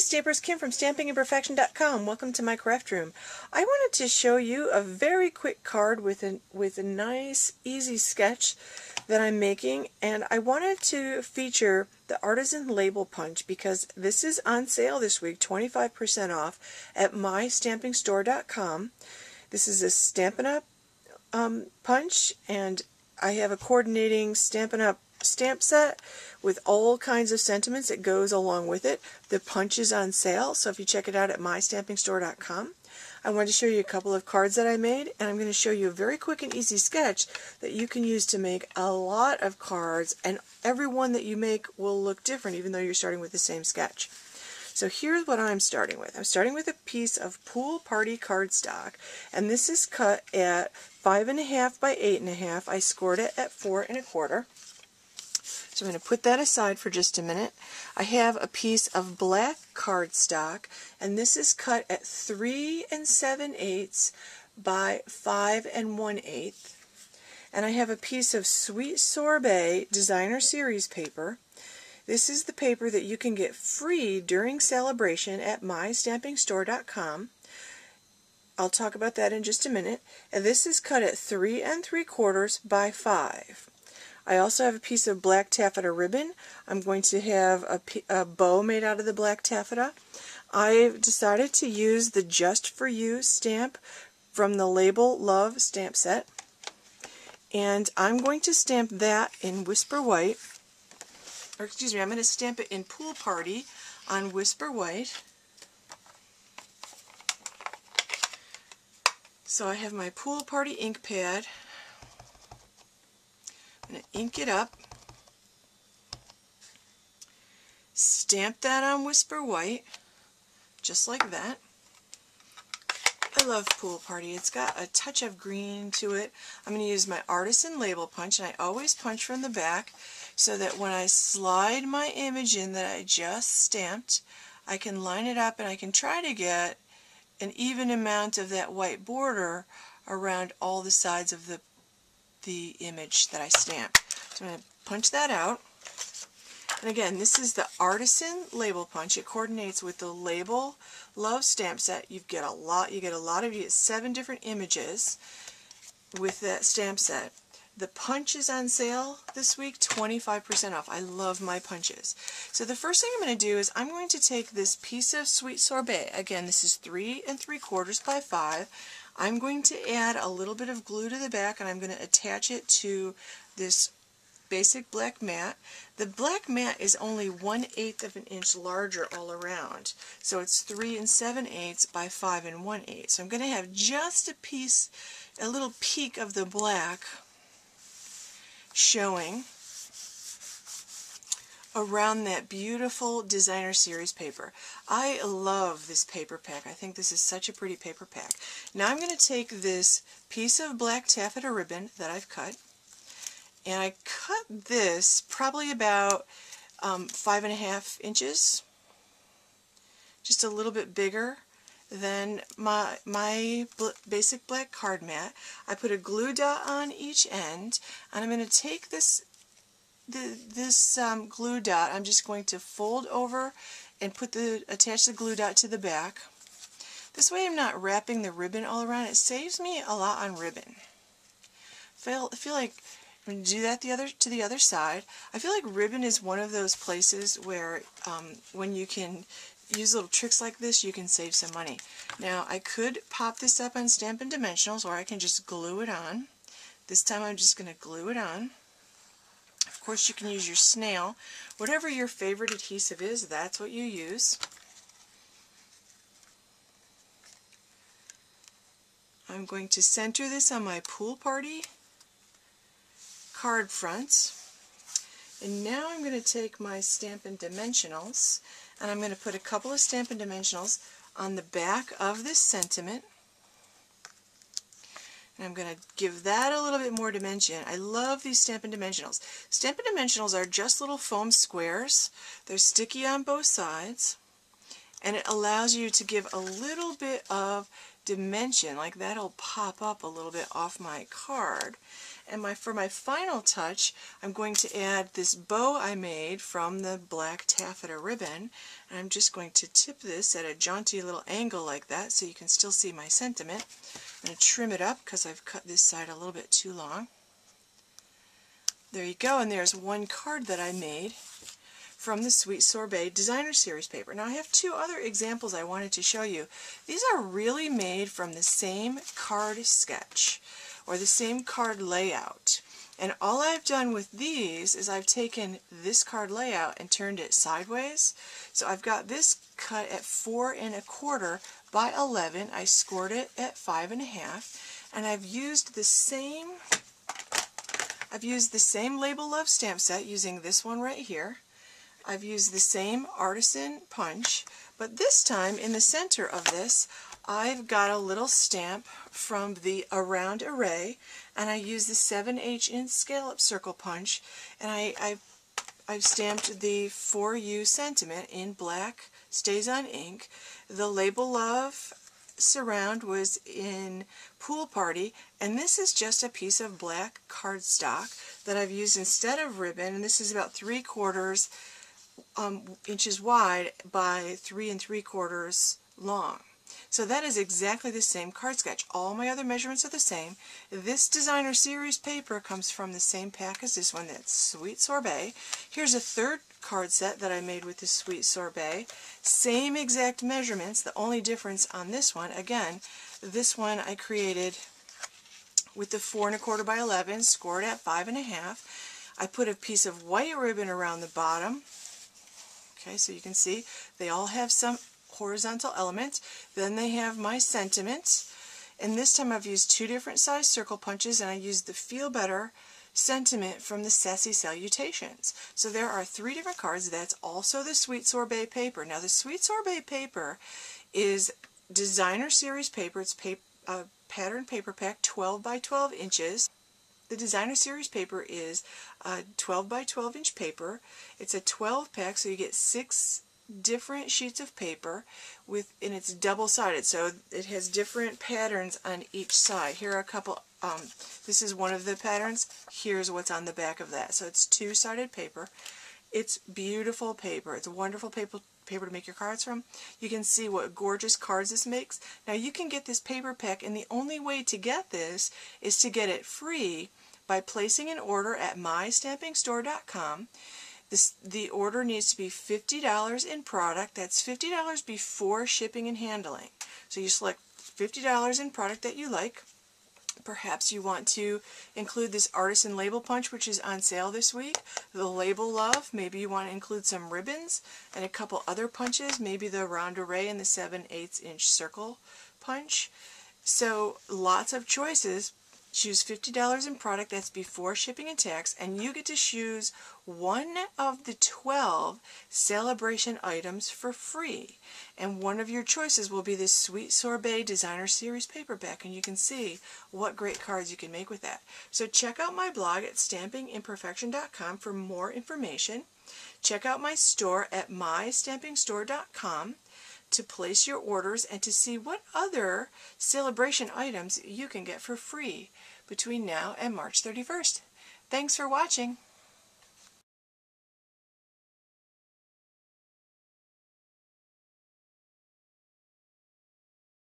Stampers, Kim from stampingandperfection.com. Welcome to my craft room. I wanted to show you a very quick card with a nice, easy sketch that I'm making, and I wanted to feature the Artisan Label Punch because this is on sale this week, 25% off at mystampingstore.com. This is a Stampin' Up! Punch, and I have a coordinating Stampin' Up! Stamp set with all kinds of sentiments that goes along with it. The punch is on sale, so if you check it out at mystampingstore.com. I wanted to show you a couple of cards that I made, and I'm going to show you a very quick and easy sketch that you can use to make a lot of cards, and every one that you make will look different even though you're starting with the same sketch. So here's what I'm starting with. I'm starting with a piece of Pool Party cardstock, and this is cut at 5.5 by 8.5. I scored it at 4 1/4. So I'm going to put that aside for just a minute. I have a piece of black cardstock, and this is cut at 3 7/8 by 5 1/8. And I have a piece of Sweet Sorbet Designer Series paper. This is the paper that you can get free during celebration at mystampingstore.com. I'll talk about that in just a minute. And this is cut at 3 3/4 by 5. I also have a piece of black taffeta ribbon. I'm going to have a bow made out of the black taffeta. I've decided to use the Just For You stamp from the Label Love stamp set. And I'm going to stamp that in Whisper White. Or excuse me, I'm going to stamp it in Pool Party on Whisper White. So I have my Pool Party ink pad. I'm going to ink it up, stamp that on Whisper White, just like that. I love Pool Party. It's got a touch of green to it. I'm going to use my Artisan Label Punch, and I always punch from the back so that when I slide my image in that I just stamped, I can line it up and I can try to get an even amount of that white border around all the sides of the image that I stamped. So I'm going to punch that out. And again, this is the Artisan Label Punch. It coordinates with the Label Love stamp set. You get 7 different images with that stamp set. The punch is on sale this week, 25% off. I love my punches. So the first thing I'm going to do is I'm going to take this piece of Sweet Sorbet. Again, this is 3 3/4 by 5. I'm going to add a little bit of glue to the back, and I'm going to attach it to this basic black mat. The black mat is only 1/8 of an inch larger all around, so it's 3 7/8 by 5 1/8. So I'm going to have just a little peek of the black showing around that beautiful Designer Series paper. I love this paper pack. I think this is such a pretty paper pack. Now I'm going to take this piece of black taffeta ribbon that I've cut, and I cut this probably about 5.5 inches, just a little bit bigger than my basic black card mat. I put a glue dot on each end, and I'm going to take this glue dot, I'm just going to fold over and attach the glue dot to the back. This way I'm not wrapping the ribbon all around. It saves me a lot on ribbon. I feel like I'm going to do that to the other side. I feel like ribbon is one of those places where when you can use little tricks like this, you can save some money. Now I could pop this up on Stampin' Dimensionals, or I can just glue it on. This time I'm just going to glue it on. Of course, you can use your snail. Whatever your favorite adhesive is, that's what you use. I'm going to center this on my Pool Party card fronts. And now I'm going to take my Stampin' Dimensionals, and I'm going to put a couple of Stampin' Dimensionals on the back of this sentiment. And I'm going to give that a little bit more dimension. I love these Stampin' Dimensionals. Stampin' Dimensionals are just little foam squares. They're sticky on both sides, and it allows you to give a little bit of dimension, like that'll pop up a little bit off my card. And for my final touch, I'm going to add this bow I made from the black taffeta ribbon. And I'm just going to tip this at a jaunty little angle like that so you can still see my sentiment. I'm going to trim it up because I've cut this side a little bit too long. There you go, and there's one card that I made from the Sweet Sorbet Designer Series paper. Now I have two other examples I wanted to show you. These are really made from the same card sketch or the same card layout. And all I've done with these is I've taken this card layout and turned it sideways. So I've got this cut at 4 1/4 by 11. I scored it at 5 1/2, and I've used the same Label Love stamp set using this one right here. I've used the same artisan punch, but this time in the center of this I've got a little stamp from the Around Array, and I use the 7/8 inch scallop circle punch, and I've stamped the For You sentiment in black Stays On ink. The Label Love Surround was in Pool Party, and this is just a piece of black cardstock that I've used instead of ribbon, and this is about 3/4 inches wide by 3 3/4 long. So that is exactly the same card sketch. All my other measurements are the same. This Designer Series paper comes from the same pack as this one, that's Sweet Sorbet. Here's a third card set that I made with the Sweet Sorbet. Same exact measurements. The only difference on this one, again, this one I created with the 4 1/4 by 11, scored at 5 1/2. I put a piece of white ribbon around the bottom. Okay, so you can see they all have some horizontal elements. Then they have my sentiments, and this time I've used 2 different size circle punches, and I used the Feel Better sentiment from the Sassy Salutations. So there are 3 different cards. That's also the Sweet Sorbet paper. Now the Sweet Sorbet paper is Designer Series paper. It's pattern paper pack, 12 by 12 inches. The Designer Series paper is 12 by 12 inch paper. It's a 12 pack, so you get 6 different sheets of paper and it's double-sided, so it has different patterns on each side. Here are a couple. This is one of the patterns. Here's what's on the back of that. So it's 2-sided paper. It's beautiful paper. It's a wonderful paper to make your cards from. You can see what gorgeous cards this makes. Now you can get this paper pack, and the only way to get this is to get it free by placing an order at mystampingstore.com. The order needs to be $50 in product. That's $50 before shipping and handling. So you select $50 in product that you like. Perhaps you want to include this artisan label punch, which is on sale this week. The Label Love, maybe you want to include some ribbons and a couple other punches, maybe the Round Array and the 7/8 inch circle punch. So lots of choices. Choose $50 in product, that's before shipping and tax, and you get to choose one of the 12 celebration items for free. And one of your choices will be this Sweet Sorbet Designer Series paperback, and you can see what great cards you can make with that. So check out my blog at stampingimperfection.com for more information. Check out my store at mystampingstore.com to place your orders and to see what other celebration items you can get for free between now and March 31st. Thanks for watching.